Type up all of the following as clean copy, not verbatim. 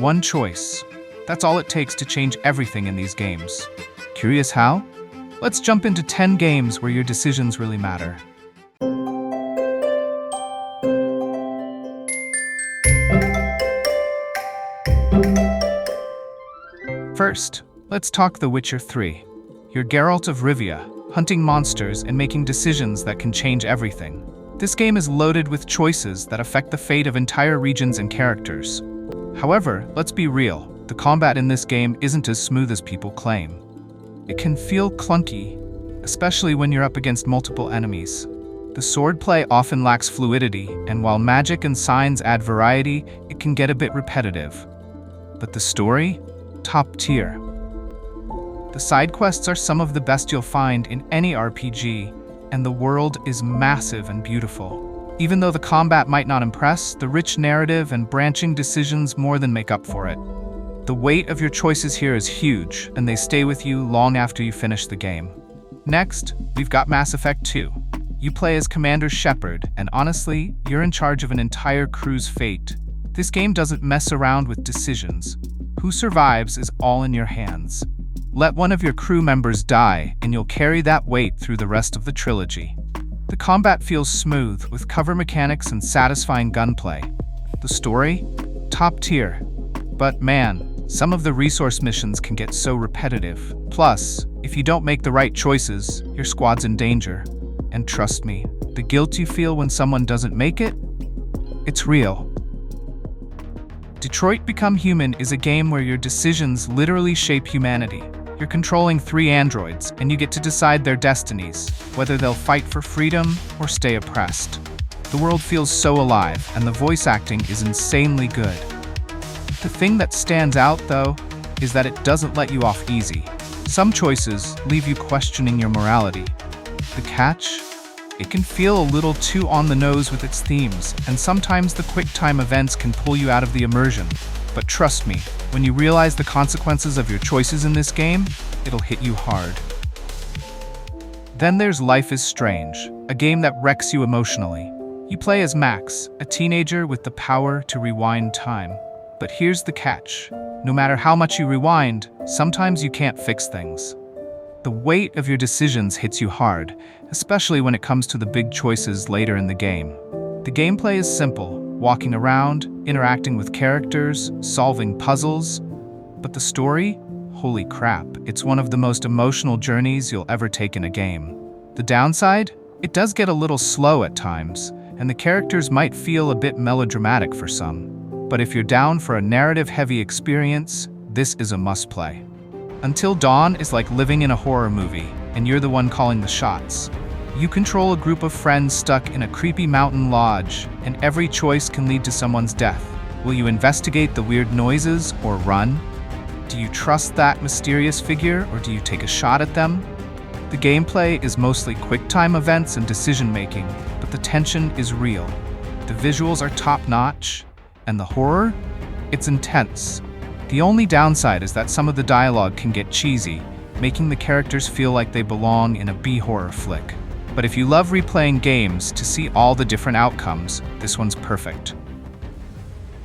One choice. That's all it takes to change everything in these games. Curious how? Let's jump into 10 games where your decisions really matter. First, let's talk The Witcher 3. You're Geralt of Rivia, hunting monsters and making decisions that can change everything. This game is loaded with choices that affect the fate of entire regions and characters. However, let's be real, the combat in this game isn't as smooth as people claim. It can feel clunky, especially when you're up against multiple enemies. The swordplay often lacks fluidity, and while magic and signs add variety, it can get a bit repetitive. But the story? Top tier. The side quests are some of the best you'll find in any RPG, and the world is massive and beautiful. Even though the combat might not impress, the rich narrative and branching decisions more than make up for it. The weight of your choices here is huge, and they stay with you long after you finish the game. Next, we've got Mass Effect 2. You play as Commander Shepard, and honestly, you're in charge of an entire crew's fate. This game doesn't mess around with decisions. Who survives is all in your hands. Let one of your crew members die, and you'll carry that weight through the rest of the trilogy. The combat feels smooth, with cover mechanics and satisfying gunplay. The story? Top tier. But man, some of the resource missions can get so repetitive. Plus, if you don't make the right choices, your squad's in danger. And trust me, the guilt you feel when someone doesn't make it? It's real. Detroit Become Human is a game where your decisions literally shape humanity. You're controlling 3 androids, and you get to decide their destinies, whether they'll fight for freedom or stay oppressed. The world feels so alive, and the voice acting is insanely good. The thing that stands out, though, is that it doesn't let you off easy. Some choices leave you questioning your morality. The catch? It can feel a little too on the nose with its themes, and sometimes the quick-time events can pull you out of the immersion. But trust me, when you realize the consequences of your choices in this game, it'll hit you hard. Then there's Life is Strange, a game that wrecks you emotionally. You play as Max, a teenager with the power to rewind time. But here's the catch. No matter how much you rewind, sometimes you can't fix things. The weight of your decisions hits you hard, especially when it comes to the big choices later in the game. The gameplay is simple, walking around, interacting with characters, solving puzzles. But the story? Holy crap, it's one of the most emotional journeys you'll ever take in a game. The downside? It does get a little slow at times, and the characters might feel a bit melodramatic for some. But if you're down for a narrative-heavy experience, this is a must-play. Until Dawn is like living in a horror movie, and you're the one calling the shots. You control a group of friends stuck in a creepy mountain lodge, and every choice can lead to someone's death. Will you investigate the weird noises or run? Do you trust that mysterious figure, or do you take a shot at them? The gameplay is mostly quick-time events and decision-making, but the tension is real. The visuals are top-notch, and the horror? It's intense. The only downside is that some of the dialogue can get cheesy, making the characters feel like they belong in a B-horror flick. But if you love replaying games to see all the different outcomes, this one's perfect.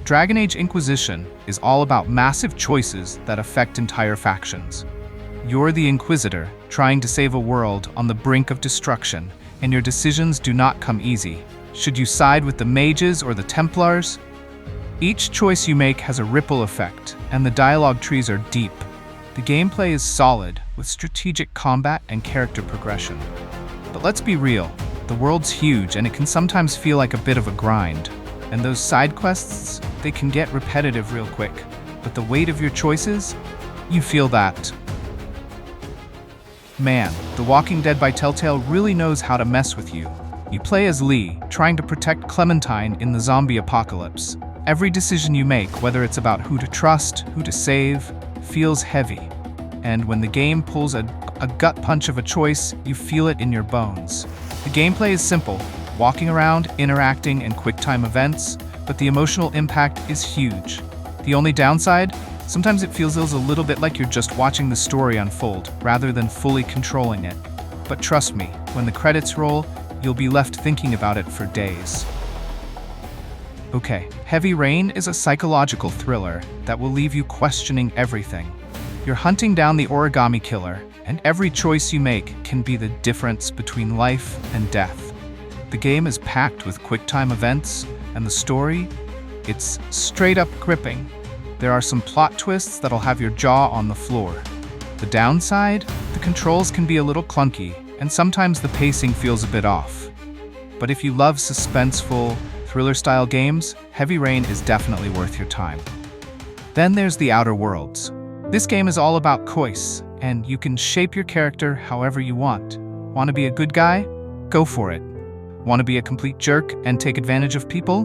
Dragon Age Inquisition is all about massive choices that affect entire factions. You're the Inquisitor, trying to save a world on the brink of destruction, and your decisions do not come easy. Should you side with the mages or the Templars? Each choice you make has a ripple effect, and the dialogue trees are deep. The gameplay is solid, with strategic combat and character progression. But let's be real, the world's huge and it can sometimes feel like a bit of a grind. And those side quests, they can get repetitive real quick. But the weight of your choices, you feel that. Man, The Walking Dead by Telltale really knows how to mess with you. You play as Lee, trying to protect Clementine in the zombie apocalypse. Every decision you make, whether it's about who to trust, who to save, feels heavy. And when the game pulls a gut punch of a choice, you feel it in your bones. The gameplay is simple, walking around, interacting, and quick-time events, but the emotional impact is huge. The only downside? Sometimes it feels a little bit like you're just watching the story unfold, rather than fully controlling it. But trust me, when the credits roll, you'll be left thinking about it for days. Okay, Heavy Rain is a psychological thriller that will leave you questioning everything. You're hunting down the origami killer, and every choice you make can be the difference between life and death. The game is packed with quick-time events, and the story, it's straight up gripping. There are some plot twists that'll have your jaw on the floor. The downside? The controls can be a little clunky, and sometimes the pacing feels a bit off. But if you love suspenseful, thriller-style games, Heavy Rain is definitely worth your time. Then there's The Outer Worlds. This game is all about choice, and you can shape your character however you want. Want to be a good guy? Go for it. Want to be a complete jerk and take advantage of people?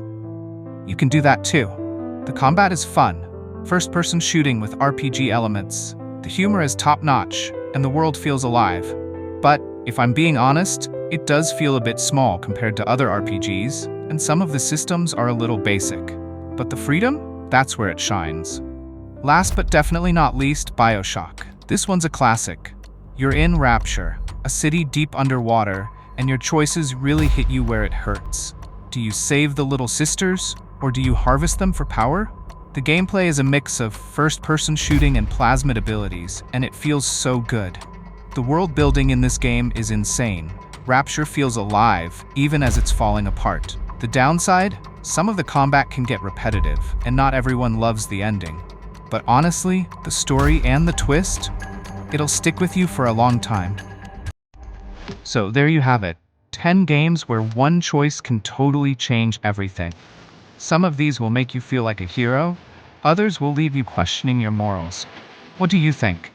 You can do that too. The combat is fun, first-person shooting with RPG elements. The humor is top-notch, and the world feels alive. But, if I'm being honest, it does feel a bit small compared to other RPGs, and some of the systems are a little basic. But the freedom? That's where it shines. Last but definitely not least, Bioshock. This one's a classic. You're in Rapture, a city deep underwater, and your choices really hit you where it hurts. Do you save the little sisters, or do you harvest them for power? The gameplay is a mix of first-person shooting and plasmid abilities, and it feels so good. The world building in this game is insane. Rapture feels alive, even as it's falling apart. The downside? Some of the combat can get repetitive, and not everyone loves the ending. But honestly, the story and the twist, it'll stick with you for a long time. So there you have it. 10 games where one choice can totally change everything. Some of these will make you feel like a hero, others will leave you questioning your morals. What do you think?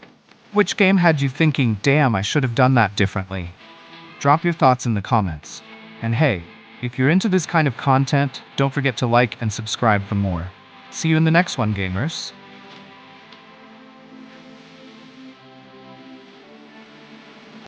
Which game had you thinking, damn, I should have done that differently? Drop your thoughts in the comments. And hey, if you're into this kind of content, don't forget to like and subscribe for more. See you in the next one, gamers.